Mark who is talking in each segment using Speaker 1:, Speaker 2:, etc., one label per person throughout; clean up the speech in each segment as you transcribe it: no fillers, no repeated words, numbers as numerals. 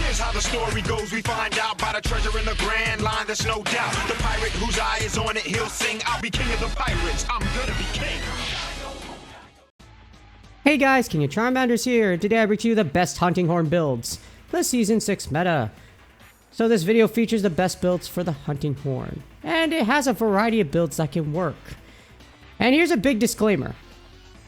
Speaker 1: Here's how the story goes. We find out about a treasure in the grand line. There's no doubt. The pirate whose eye is on it, he'll sing. I'll be king of the pirates. I'm gonna be king.
Speaker 2: Hey guys, King of Charmanders here. Today I bring to you the best hunting horn builds, the Season 6 meta. So this video features the best builds for the hunting horn, and it has a variety of builds that can work. And here's a big disclaimer.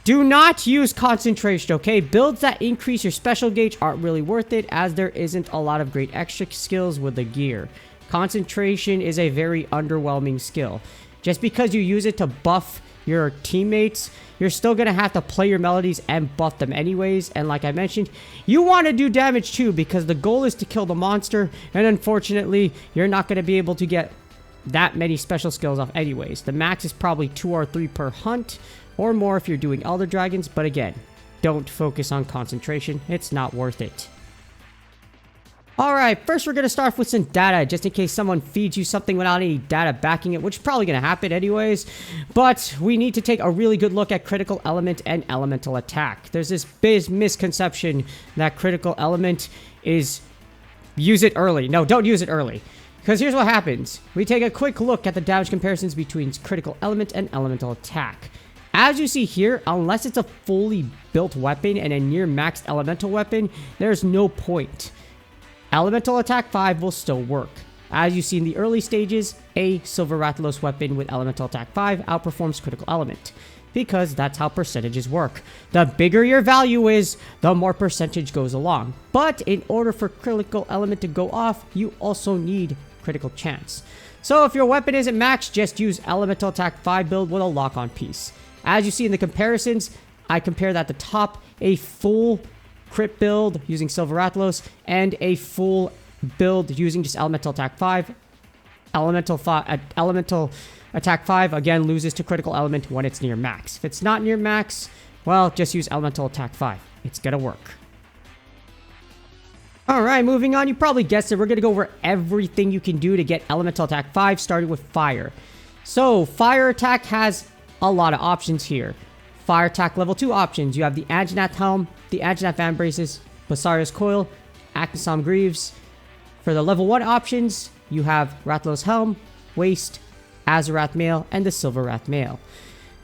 Speaker 2: Do not use concentration, okay? Builds that increase your special gauge aren't really worth it, as there isn't a lot of great extra skills with the gear. Concentration is a very underwhelming skill. Just because you use it to buff your teammates, you're still gonna have to play your melodies and buff them anyways. And like I mentioned, you want to do damage too, because the goal is to kill the monster, and unfortunately you're not gonna be able to get that many special skills off anyways. The max is probably 2 or 3 per hunt, or more if you're doing Elder Dragons, but again, don't focus on concentration, it's not worth it. Alright, first we're going to start with some data, just in case someone feeds you something without any data backing it, which is probably going to happen anyways. But we need to take a really good look at critical element and elemental attack. There's this big misconception that critical element is use it early. No, don't use it early. Because here's what happens. We take a quick look at the damage comparisons between critical element and elemental attack. As you see here, unless it's a fully built weapon and a near maxed elemental weapon, there's no point. Elemental attack 5 will still work. As you see in the early stages, a Silver Rathalos weapon with elemental attack 5 outperforms critical element, because that's how percentages work. The bigger your value is, the more percentage goes along. But in order for critical element to go off, you also need critical chance. So if your weapon isn't maxed, just use elemental attack 5 build with a lock-on piece. As you see in the comparisons, I compared at the top a full crit build using Silver Rathalos and a full build using just elemental attack 5. Elemental attack 5 again loses to critical element when it's near max. If it's not near max, well, just use elemental attack 5. It's gonna work. Alright, moving on. You probably guessed it. We're gonna go over everything you can do to get elemental attack 5, starting with fire. So fire attack has a lot of options here. Fire attack level 2 options. You have the Anjanath Helm, the Anjanath Van Braces, Basarios Coil, Aknasam Greaves. For the level 1 options, you have Rathalos Helm, Waist, Azarath Mail, and the Silver Wrath Mail.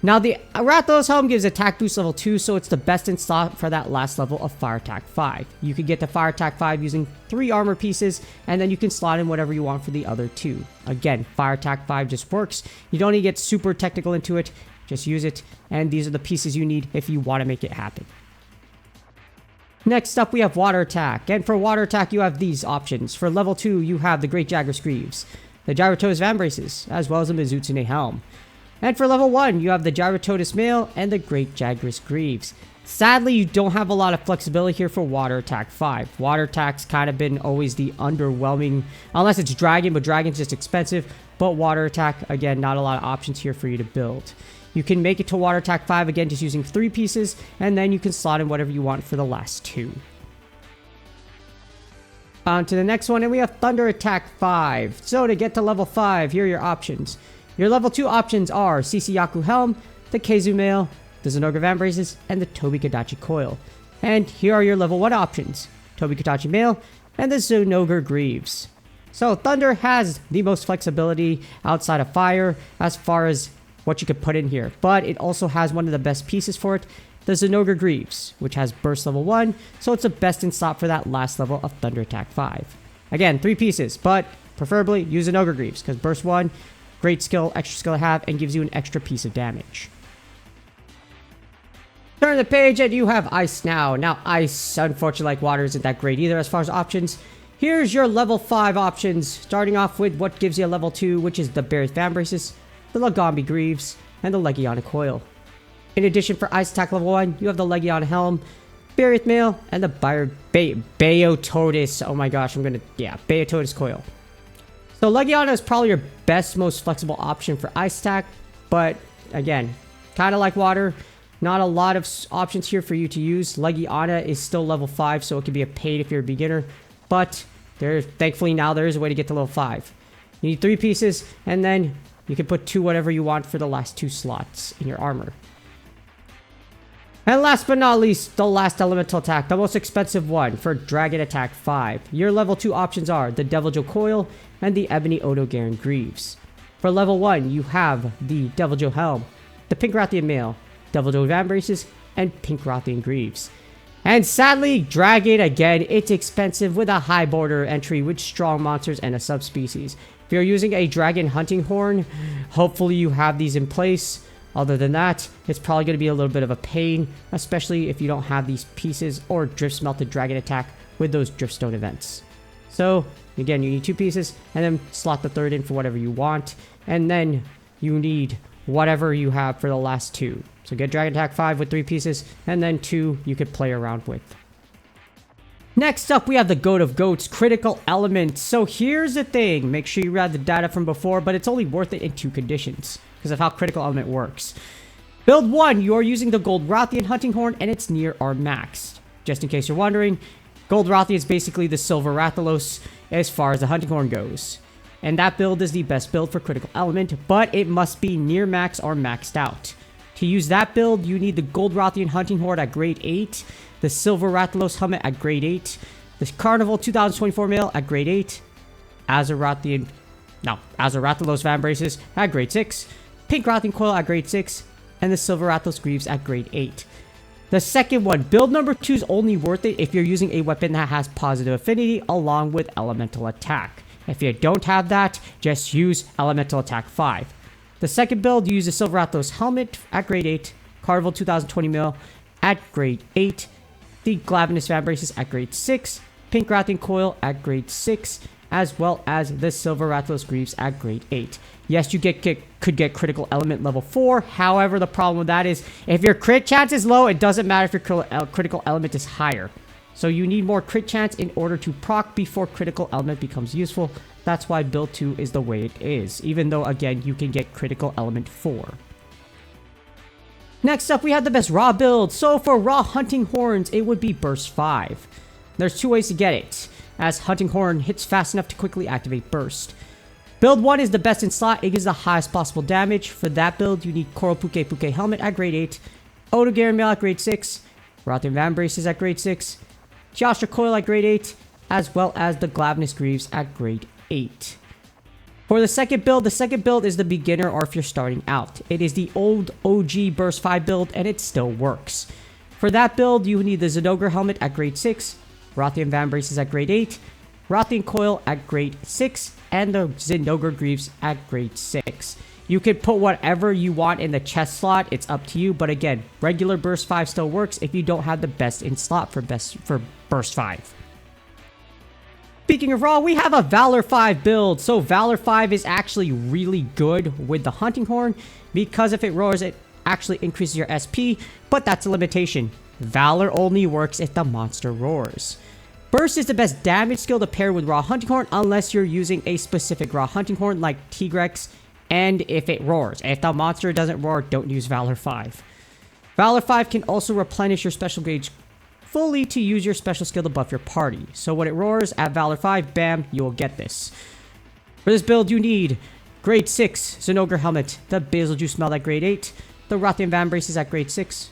Speaker 2: Now, the Rathalos Helm gives attack boost level 2, so it's the best in slot for that last level of Fire Attack 5. You can get the Fire Attack 5 using 3 armor pieces, and then you can slot in whatever you want for the other 2. Again, Fire Attack 5 just works. You don't need to get super technical into it. Just use it, and these are the pieces you need if you want to make it happen. Next up, we have Water Attack, and for Water Attack, you have these options. For level 2, you have the Great Jagras Greaves, the Gyrototus Van Braces, as well as the Mizutsune Helm. And for level 1, you have the Gyrototus Mail and the Great Jagras Greaves. Sadly, you don't have a lot of flexibility here for Water Attack 5. Water Attack's kind of been always the underwhelming, unless it's Dragon, but Dragon's just expensive. But Water Attack, again, not a lot of options here for you to build. You can make it to Water Attack 5 again just using 3 pieces, and then you can slot in whatever you want for the last 2. On to the next one, and we have Thunder Attack 5. So to get to level 5, here are your options. Your level 2 options are Sisiyaku Helm, the Keizu Mail, the Zenogre Van Braces, and the Tobi-Kadachi Coil. And here are your level 1 options, Tobi-Kadachi Mail, and the Zenogre Greaves. So Thunder has the most flexibility outside of Fire as far as what you could put in here, but it also has one of the best pieces for it, the Zenogre Greaves, which has burst level 1, so it's the best in slot for that last level of Thunder Attack 5. Again, 3 pieces, but preferably use Zenogre Greaves, because burst 1, great skill, extra skill to have, and gives you an extra piece of damage. Turn the page and you have Ice now. Now Ice, unfortunately like water, isn't that great either as far as options. Here's your level 5 options, starting off with what gives you a level 2, which is the Barith Van Braces, the Lagambi Greaves, and the Legiana Coil. In addition, for Ice Attack level 1, you have the Legiana Helm, Barith Mail, and the Beototus. Oh my gosh, Beototus Coil. So Legiana is probably your best, most flexible option for Ice Attack, but again, kind of like water, not a lot of options here for you to use. Legiana is still level 5, so it can be a pain if you're a beginner, but thankfully now there is a way to get to level 5. You need 3 pieces, and then you can put 2 whatever you want for the last 2 slots in your armor. And last but not least, the last elemental attack, the most expensive one for Dragon Attack 5. Your level 2 options are the Devil Joe Coil and the Ebony Odo Garen Greaves. For level 1, you have the Devil Joe Helm, the Pink Rathian Mail, Devil Joe Van Braces, and Pink Rathian Greaves. And sadly, Dragon, again, it's expensive with a high border entry with strong monsters and a subspecies. If you're using a Dragon Hunting Horn, hopefully you have these in place. Other than that, it's probably going to be a little bit of a pain, especially if you don't have these pieces or Drift Smelted Dragon Attack with those Driftstone events. So, again, you need 2 pieces, and then slot the third in for whatever you want, and then you need whatever you have for the last 2. So get Dragon Attack 5 with 3 pieces, and then 2 you could play around with. Next up, we have the Goat of Goats, Critical Element. So here's the thing, make sure you read the data from before, but it's only worth it in 2 conditions, because of how Critical Element works. Build 1, you are using the Gold Rathian Hunting Horn, and it's near or maxed. Just in case you're wondering, Gold Rathian is basically the Silver Rathalos as far as the Hunting Horn goes. And that build is the best build for Critical Element, but it must be near max or maxed out. To use that build, you need the Gold Rathian Hunting Horn at grade 8, the Silver Rathalos Helmet at grade 8, the Carnival 2024 Mail at grade 8, Azure Rathalos Van Braces at grade 6, Pink Rathian Coil at grade 6, and the Silver Rathalos Greaves at grade 8. The second one, build number 2 is only worth it if you're using a weapon that has positive affinity along with elemental attack. If you don't have that, just use elemental attack 5. The second build, use the Silver Rathalos Helmet at grade 8, Carnival 2020 Mil at grade 8, the Glavenus Van Braces at grade 6, Pink Rathian Coil at grade 6, as well as the Silver Rathalos Greaves at grade 8. Yes, you could get Critical Element level 4, however, the problem with that is, if your crit chance is low, it doesn't matter if your Critical Element is higher. So you need more crit chance in order to proc before Critical Element becomes useful. That's why build 2 is the way it is, even though, again, you can get Critical Element 4. Next up, we have the best raw build. So for raw Hunting Horns, it would be Burst 5. There's 2 ways to get it, as Hunting Horn hits fast enough to quickly activate Burst. Build 1 is the best in slot. It gives the highest possible damage. For that build, you need Coral Puke Helmet at grade 8, Odo Garen Mail at grade 6, Rathian Van Braces at grade 6, Joshua Coil at grade 8, as well as the Glavenus Greaves at grade 8. For the second build is the beginner or if you're starting out. It is the old OG Burst 5 build and it still works. For that build, you need the Zinogre Helmet at grade 6, Rathian Van Braces at grade 8, Rathian Coil at grade 6, and the Zinogre Greaves at grade 6. You can put whatever you want in the chest slot, it's up to you, but again, regular Burst 5 still works if you don't have the best in slot for Burst 5. Speaking of raw, we have a Valor 5 build. So Valor 5 is actually really good with the Hunting Horn because if it roars, it actually increases your SP, but that's a limitation. Valor only works if the monster roars. Burst is the best damage skill to pair with raw Hunting Horn unless you're using a specific raw Hunting Horn like Tigrex, and if it roars. If the monster doesn't roar, don't use Valor 5. Valor 5 can also replenish your special gauge fully to use your special skill to buff your party. So when it roars at Valor 5, bam, you will get this. For this build, you need grade 6 Zinogre Helmet, the Basil Juice Meld at grade 8, the Rathian Van Braces at grade 6,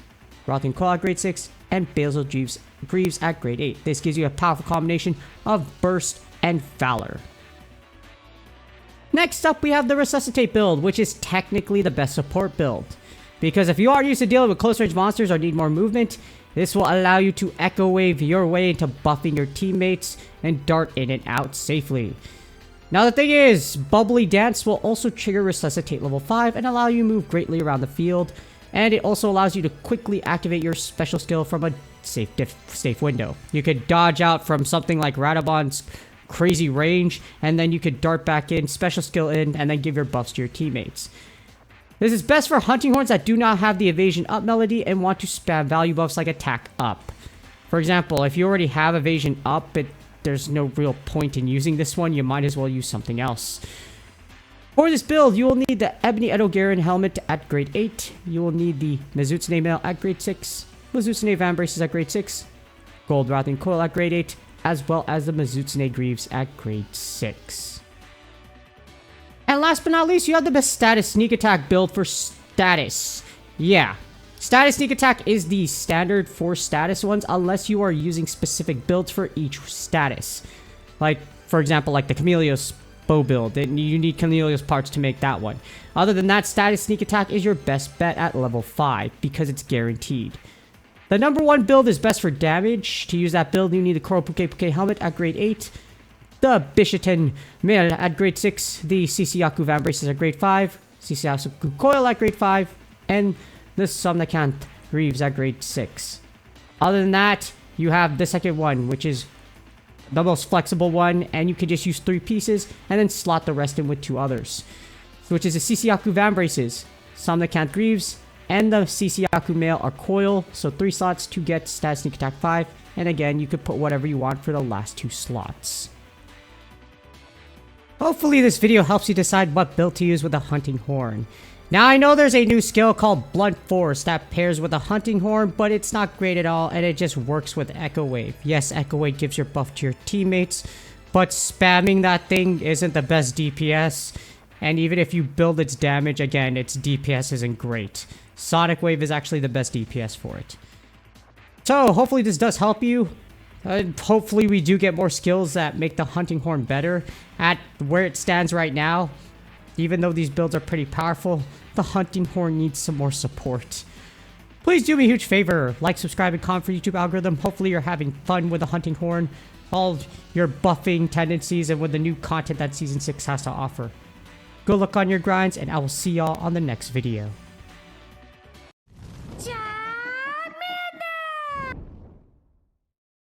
Speaker 2: Rathian Coil at grade 6, and Basil Greaves at grade 8. This gives you a powerful combination of Burst and Valor. Next up, we have the Resuscitate build, which is technically the best support build. Because if you are used to dealing with close range monsters or need more movement, this will allow you to Echo Wave your way into buffing your teammates and dart in and out safely. Now the thing is, Bubbly Dance will also trigger Resuscitate level 5 and allow you to move greatly around the field. And it also allows you to quickly activate your special skill from a safe window. You could dodge out from something like Radabon's crazy range, and then you could dart back in, special skill in, and then give your buffs to your teammates. This is best for Hunting Horns that do not have the Evasion Up melody and want to spam value buffs like Attack Up. For example, if you already have Evasion Up, there's no real point in using this one. You might as well use something else. For this build, you will need the Ebony Odo Garen Helmet at grade 8. You will need the Mizutsune Mail at grade 6, Mizutsune Van Braces at grade 6, Gold Rathian Coil at grade 8, as well as the Mizutsune Greaves at grade 6. And last but not least, you have the best status sneak attack build for status. Yeah, Status Sneak Attack is the standard for status ones unless you are using specific builds for each status. Like, for example, like the Chameleos bow build, and you need Chameleos parts to make that one. Other than that, Status Sneak Attack is your best bet at level 5 because it's guaranteed. The number 1 build is best for damage. To use that build, you need the Koro Puke Puke helmet at grade 8, the Bishiten Mail at grade 6, the Sisiyaku Van Braces at grade 5, Sisiyaku Coil at grade 5, and the Somnacant Greaves at grade 6. Other than that, you have the second one, which is the most flexible one, and you can just use 3 pieces and then slot the rest in with 2 others, which is the Sisiyaku Van Braces, Somnacant Greaves, and the Sisiyaku Mail are coil, so 3 slots to get Status Sneak Attack 5, and again, you could put whatever you want for the last 2 slots. Hopefully this video helps you decide what build to use with a hunting horn. Now I know there's a new skill called Blunt Force that pairs with a hunting horn, but it's not great at all and it just works with Echo Wave. Yes, Echo Wave gives your buff to your teammates, but spamming that thing isn't the best DPS, and even if you build its damage, again, its DPS isn't great. Sonic Wave is actually the best DPS for it. So hopefully this does help you. Hopefully we do get more skills that make the hunting horn better. At where it stands right now, even though these builds are pretty powerful, the hunting horn needs some more support. Please do me a huge favor, like, subscribe, and comment for YouTube algorithm. Hopefully you're having fun with the hunting horn, all your buffing tendencies, and with the new content that Season 6 has to offer. Good luck on your grinds, and I will see y'all on the next video.